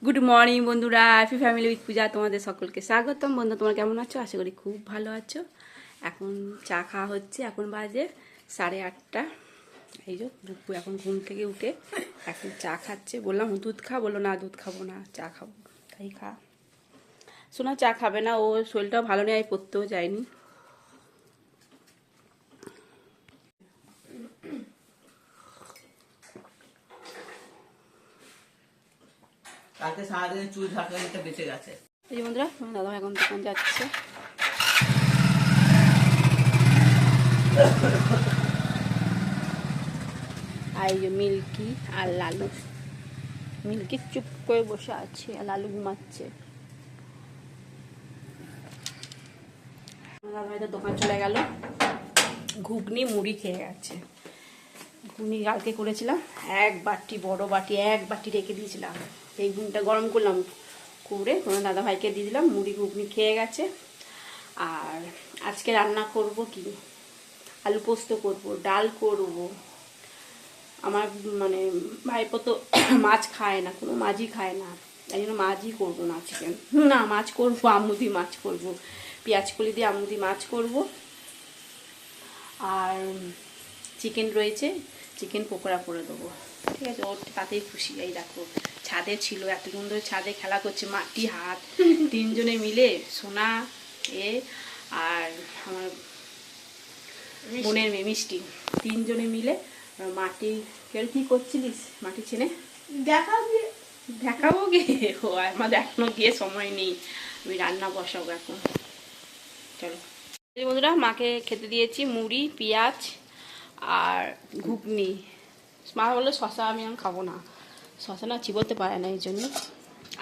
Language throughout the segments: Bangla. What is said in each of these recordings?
গুড মর্নিং বন্ধুরা, হ্যাপি ফ্যামিলি উইথ পূজা তোমাদের সকলকে স্বাগতম। বন্ধু, তোমরা কেমন আছো? আশা করি খুব ভালো আছো। এখন চা খাওয়া হচ্ছে, এখন বাজে 8:30। এই যে বুকু এখন ঘুম থেকে উঠে এখন চা খাচ্ছে। বললাম দুধ খা, বললো না দুধ খাবো না, চা খাবো। তাই খা। শোনা চা খাবে না, ও শরীরটাও ভালো নেই, পড়তেও যায়নি। কালকে সারাদিন চুল ঝাঁকানিটা বেঁচে গেছে। এই বন্ধুরা, দাদা এখন দোকান যাচ্ছে। আর এই যে মিল্কি আর লালু। মিল্কি চুপ করে বসে আছে আর লালু ঘুমাচ্ছে। দাদা দোকান চলে গেল, ঘুগনি মুড়ি খেয়ে গেছে। ঘুগনি কালকে করেছিলাম, এক বাটি বড় বাটি এক বাটি রেখে দিয়েছিলাম। এই ঘুগনিটা গরম করলাম করে তোমার দাদা ভাইকে দিয়ে দিলাম, মুড়ি ঘুগনি খেয়ে গেছে। আর আজকে রান্না করব কি, আলু পোস্ত করব, ডাল করব। আমার মানে ভাইপো তো মাছ খায় না, কোনো মাছই খায় না, তাই জন্য মাছই করবো না চিকেন। না, মাছ করবো, আমুদি মাছ করব, পেঁয়াজ কলি দিয়ে আমুদি মাছ করব। আর চিকেন রয়েছে, চিকেন পকোড়া করে দেবো। ঠিক আছে, ওর তাতেই খুশি। এই দেখো ছাদে ছিল, এতক্ষণ ধরে ছাদে খেলা করছে, মাটি হাত তিনজনে মিলে, সোনা এ আর আমার বোনের মেয়ে মিষ্টি, তিনজনে মিলে মাটি কেউ কি করছিলিস, মাটি ছেনে দেখাবো গিয়ে। ও আমার এখনো গিয়ে সময় নেই, আমি রান্না বসাবো এখন। চলো বন্ধুরা, মাকে খেতে দিয়েছি মুড়ি পেঁয়াজ আর ঘুগনি। মা বললো শশা আমি খাবো না, শশা না চিবোতে পারে না, এই জন্য।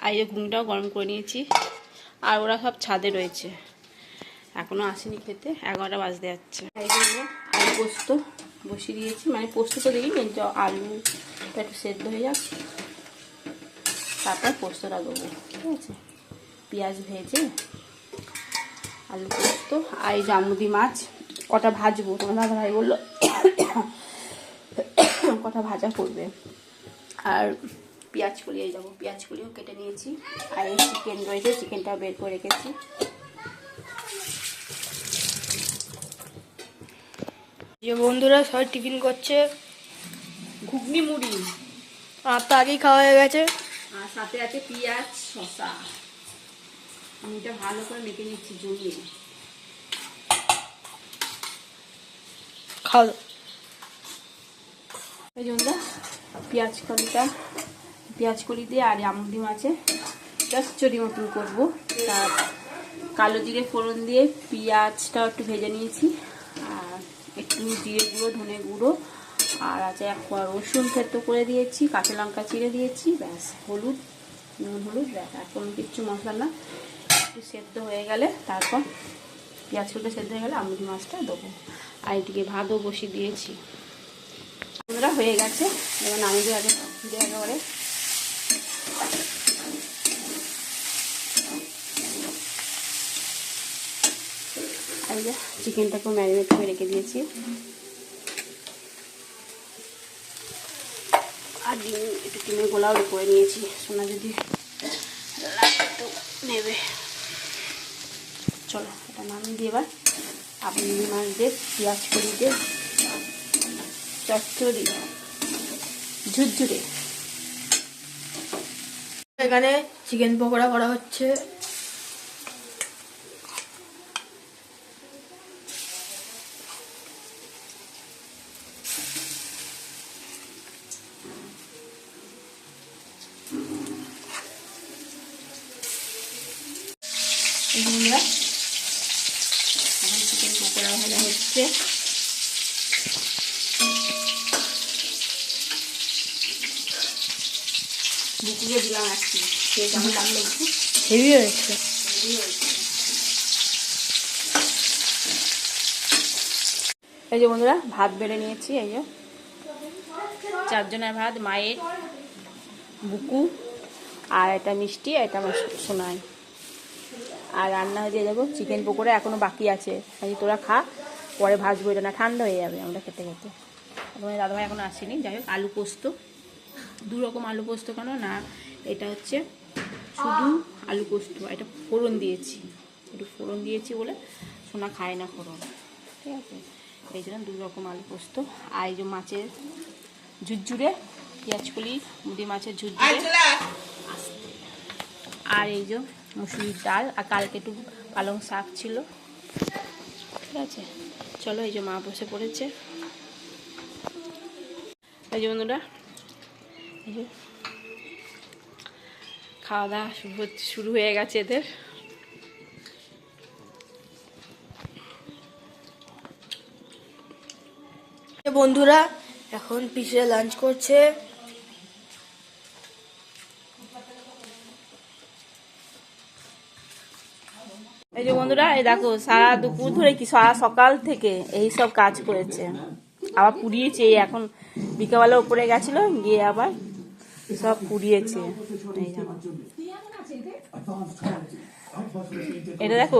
আর এই ঘুগনিটাও গরম করে নিয়েছি। আর ওরা সব ছাদে রয়েছে, এখনও আসেনি খেতে, 11টা বাজতে যাচ্ছে। এই জন্য আলু পোস্ত বসিয়ে দিয়েছি, মানে পোস্ত তো দিইনি, আলুটা একটু সেদ্ধ হয়ে যাক, তারপর পোস্তটা দেবো। ঠিক আছে, পেঁয়াজ ভেজে আলু পোস্ত। আর এই জামুদি মাছ কটা ভাজবো, তোমার দাদা ভাই বললো কটা ভাজা করবে। আর পেঁয়াজ কলিয়ে যাবো, পেঁয়াজ কলিও কেটে নিয়েছি। আর এই চিকেন রয়েছে, চিকেনটাও বের করে রেখেছি। যে বন্ধুরা সবাই টিফিন করছে, ঘুগনি মুড়ি আর তো আগেই খাওয়া হয়ে গেছে। আর সাথে আছে পেঁয়াজ শসা। আমি এটা ভালো করে মেখে নিচ্ছি জমিয়ে। খাওয়া এই জন্য পেঁয়াজ কলি দিয়ে আর আমুদি মাছে চচ্চড়ি মতন করবো। তার কালো জিরে ফোড়ন দিয়ে পেঁয়াজটা একটু ভেজে নিয়েছি, আর একটু জিরে গুঁড়ো ধনে গুঁড়ো আর আছে এক কোয়া রসুন থেতো করে দিয়েছি, কাঁচা লঙ্কা চিড়ে দিয়েছি, ব্যাস হলুদ নুন হলুদ, ব্যাস আর কোনো কিচ্ছু মশলা না। একটু সেদ্ধ হয়ে গেলে তারপর পেঁয়াজগুলো সেদ্ধ হয়ে গেলে আমুদি মাছটা দেবো। আর এদিকে ভাতও বসিয়ে দিয়েছি। বন্ধুরা হয়ে গেছে, এবার নামিয়ে দিয়ে আগে একেবারে। এই যে চিকেনটাকেও ম্যারিনেট করে রেখে দিয়েছি। আর একটু ডিমের গোলাও করে নিয়েছি, সোনা যদি তো নেবে। চলো এটা নামিয়ে দিয়ে এবার আপনি মাছ দিয়ে পেঁয়াজ করি দিয়ে চচ্চড়ি ঝুরঝুরে। এখানে চিকেন পকোড়া করা হচ্ছে। বন্ধুরা এখন চিকেন পকোড়া ভাজা হচ্ছে। বুকুকে দিলাম একটু, সে কেমন লাগলো বুকু? হেভি হয়েছে। এই যে বন্ধুরা ভাত বেড়ে নিয়েছি, এই যে 4 জনের ভাত, মায়ের, বুকু আর এটা মিষ্টি, এটা আমার সোনাই। আর রান্না হয়ে যাবো চিকেন পকোড়া এখনো বাকি আছে, তোরা খা, পরে ভাজবো, এটা না ঠান্ডা হয়ে যাবে আমরা খেতে খেতে। তোমার দাদাভাই এখনো আসেনি। যাই হোক আলু পোস্ত, 2 রকম আলু পোস্ত, কেন না এটা হচ্ছে শুধু আলু পোস্ত, এটা ফোড়ন দিয়েছি, একটু ফোড়ন দিয়েছি বলে সোনা খায় না ফোড়ন, ঠিক আছে। এই জন্য 2 রকম আলু পোস্ত। আর এই যে মাছের ঝুরঝুরে, পেঁয়াজকলি মুদি মাছের ঝুরঝুরে, আর এই যে মুসুরির ডাল, আর কালকে একটু পালং শাক ছিল, ঠিক আছে। চলো, এই যে মা বসে পড়েছে, এই যে বন্ধুরা, এই যে খাওয়া দাওয়া শুরু হয়ে গেছে এদের। বন্ধুরা এখন পিসে লাঞ্চ করছে। এই যে বন্ধুরা, এই দেখো সারা দুপুর ধরে কি সারা সকাল থেকে এই সব কাজ করেছে, আবার পুড়িয়েছে। এখন বিকালবেলা উপরে গেছিল, গিয়ে আবার সব পুড়িয়েছে। এই দেখো, এটা দেখো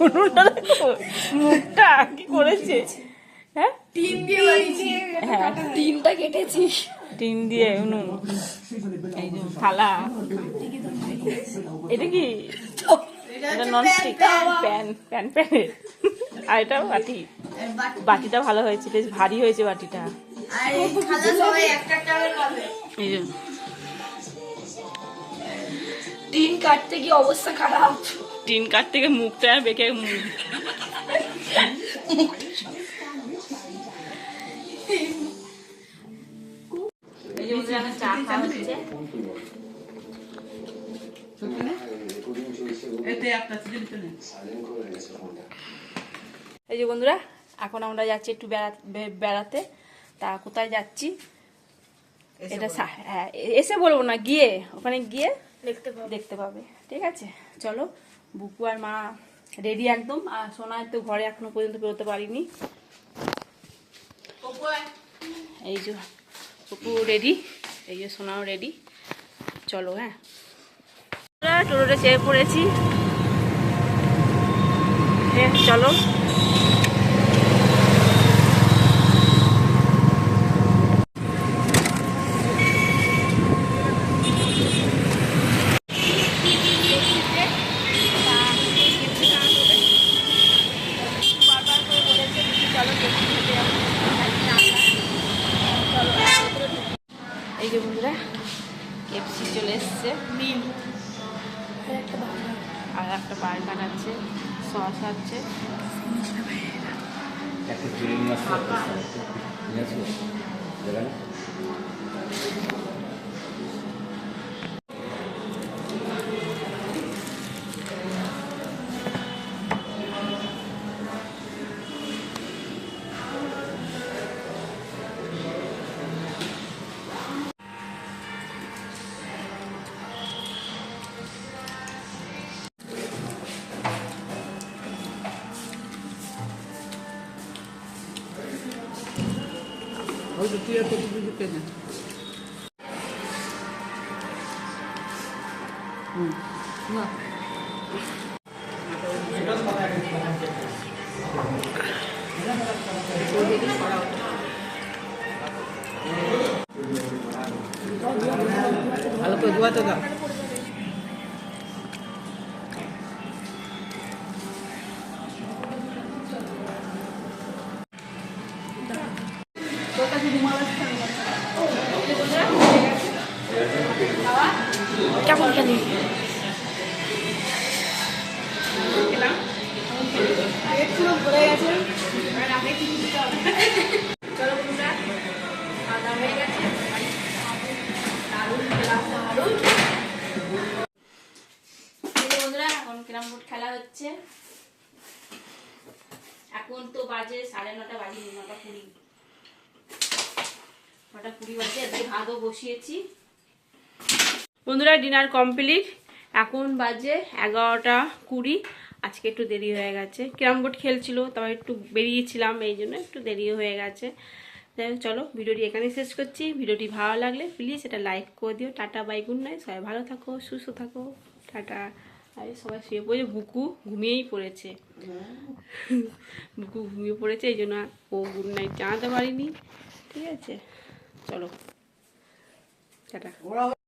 উনুনটা দেখো, মুখটা কি করেছে। হ্যাঁ, হ্যাঁ, ডিমটা কেটেছিস? টিন দিয়ে উনুন। এই যে থালা, এটা কি, এটা ননস্টিক প্যান। আর এটা বাটি, বাটিটা ভালো হয়েছে, বেশ ভারী হয়েছে বাটিটা। এই যে টিন কাটতে গিয়ে অবস্থা খারাপ। টিন কাঠ থেকে মুখটা বেঁকে এই যে চা খাওয়া হচ্ছে। এই যে বন্ধুরা, এখন আমরা যাচ্ছি একটু বেড়াতে। তা কোথায় যাচ্ছি এটা হ্যাঁ এসে বলবো না, গিয়ে ওখানে গিয়ে দেখতে পাবে, ঠিক আছে। চলো, বুকু আর মা রেডি একদম, আর সোনা তো ঘরে এখনো পর্যন্ত বেরোতে পারিনি। এই যে বুকু রেডি, এই যে সোনাও রেডি। চলো, হ্যাঁ টোটোতে চেয়ে পড়েছি, চলো। এই যে বন্ধুরা, কেএফসি চলে এসছে, আর একটা বার্গার আছে, সস আছে। ভালো করে ধোয়াতে দাও। কেমন খেলি? এখন ক্যারাম বোর্ড খেলা হচ্ছে। এখন তো বাজে 9:30 বাজে, 9:20 বাজে। আজকে ভাতও বসিয়েছি। বন্ধুরা, ডিনার কমপ্লিট, এখন বাজে 11:20। আজকে একটু দেরি হয়ে গেছে, ক্যারাম বোর্ড খেলছিল, তারপর একটু বেরিয়েছিলাম, এই জন্য একটু দেরিও হয়ে গেছে। যাই হোক, চলো ভিডিওটি এখানে শেষ করছি। ভিডিওটি ভালো লাগলে প্লিজ এটা লাইক করে দিও। Tata, bye, good night. সবাই ভালো থাকো, সুস্থ থাকো, টাটা। আর সবাই শুয়ে পড়েছে, বুকু ঘুমিয়েই পড়েছে, বুকু ঘুমিয়ে পড়েছে, এই জন্য ও গুড নাইট জানাতে পারিনি, ঠিক আছে। চলো, টাটা।